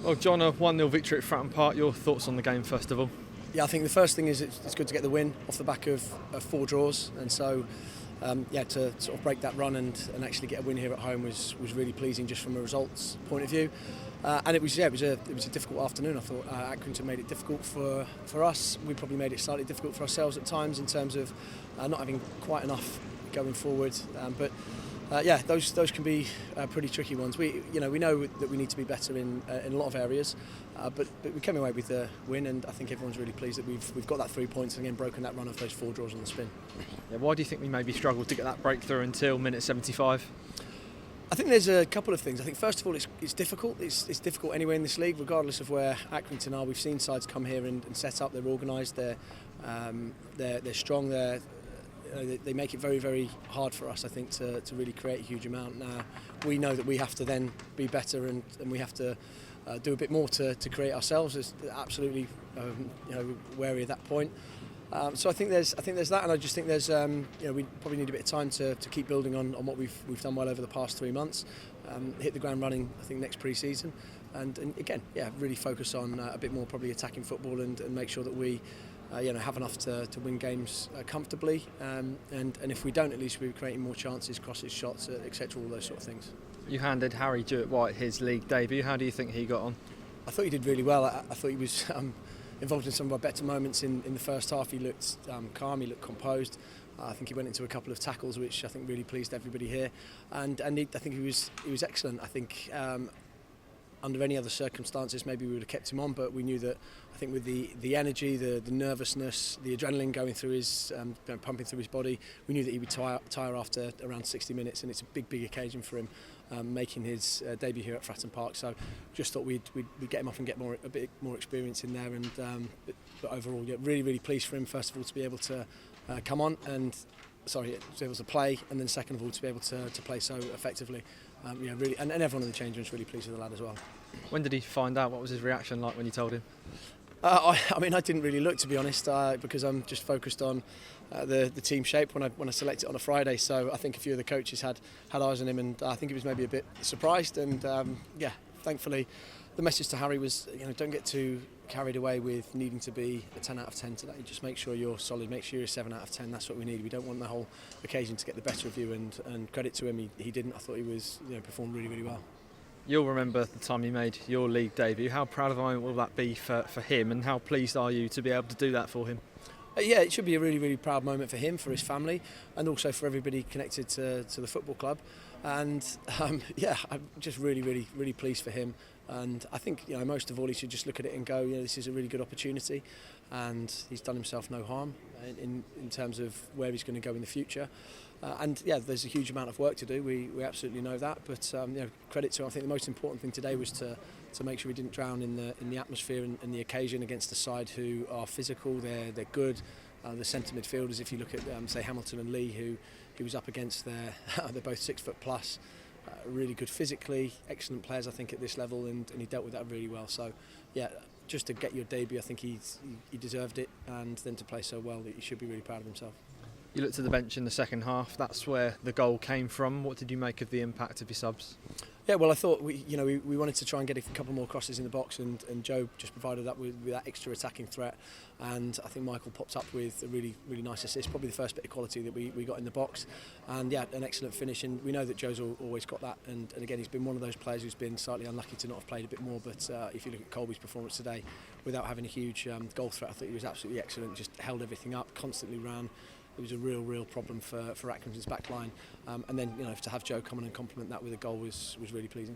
Well, John, a 1-0 victory at Fratton Park. Your thoughts on the game, first of all? Yeah, I think the first thing is it's good to get the win off the back of 4 draws, and so to sort of break that run and actually get a win here at home was really pleasing just from a results point of view. And it was a difficult afternoon. I thought Accrington made it difficult for us. We probably made it slightly difficult for ourselves at times in terms of not having quite enough going forward. Those can be pretty tricky ones. We know that we need to be better in a lot of areas, but we came away with the win, and I think everyone's really pleased that we've got that 3 points and again broken that run of those 4 draws on the spin. Yeah, why do you think we maybe struggled to get that breakthrough until minute 75? I think there's a couple of things. I think first of all it's difficult. It's difficult anyway in this league, regardless of where Accrington are. We've seen sides come here and set up. They're organised. They're strong. They make it very, very hard for us, I think, to really create a huge amount. Now, we know that we have to then be better and we have to do a bit more to create ourselves. It's absolutely wary of that point. So I think there's that, and I just think there's we probably need a bit of time to keep building on what we've done well over the past 3 months. Hit the ground running, I think, next pre-season, and again, really focus on a bit more probably attacking football and make sure that we have enough to win games comfortably, and if we don't, at least we're creating more chances, crosses, shots, etc., all those sort of things. You handed Harry Jewett-White his league debut. How do you think he got on? I thought he did really well. I thought he was involved in some of our better moments in the first half. He looked calm, he looked composed. I think he went into a couple of tackles which I think really pleased everybody here, and I think he was excellent. I think under any other circumstances maybe we would have kept him on, but we knew that I think with the energy, the nervousness, the adrenaline going through his pumping through his body, we knew that he would tire after around 60 minutes, and it's a big occasion for him making his debut here at Fratton Park. So just thought we'd get him off and get a bit more experience in there, and but overall, really pleased for him, first of all, to be able to come on and to be able to play, and then second of all to be able to play so effectively. Really, and everyone in the change room is really pleased with the lad as well. When did he find out? What was his reaction like when you told him? I didn't really look, to be honest, because I'm just focused on the team shape when I select it on a Friday. So I think a few of the coaches had eyes on him, and I think he was maybe a bit surprised. And thankfully, the message to Harry was, don't get too carried away with needing to be a 10 out of 10 today. Just make sure you're solid. Make sure you're a 7 out of 10. That's what we need. We don't want the whole occasion to get the better of you. And credit to him, he didn't. I thought he was performed really well. You'll remember the time you made your league debut. How proud of him will that be for him, and how pleased are you to be able to do that for him? It should be a really proud moment for him, for his family, and also for everybody connected to the football club. And I'm just really pleased for him. And I think most of all, he should just look at it and go, this is a really good opportunity, and he's done himself no harm in terms of where he's going to go in the future. There's a huge amount of work to do. We absolutely know that, but credit to him. I think the most important thing today was to make sure we didn't drown in the atmosphere and the occasion against the side who are physical. They're good. The centre midfielders, if you look at say Hamilton and Lee, who he was up against, they're both 6 foot plus. Really good physically, excellent players I think at this level, and he dealt with that really well. So just to get your debut, I think he deserved it, and then to play so well, that he should be really proud of himself. You looked at the bench in the second half. That's where the goal came from. What did you make of the impact of your subs? Yeah, well, I thought we wanted to try and get a couple more crosses in the box, and Joe just provided that with that extra attacking threat. And I think Michael popped up with a really nice assist, probably the first bit of quality that we got in the box, and an excellent finish. And we know that Joe's always got that. And again, he's been one of those players who's been slightly unlucky to not have played a bit more. But if you look at Colby's performance today, without having a huge goal threat, I think he was absolutely excellent. Just held everything up, constantly ran. It was a real problem for Accrington's back line, and then to have Joe come in and complement that with a goal was really pleasing.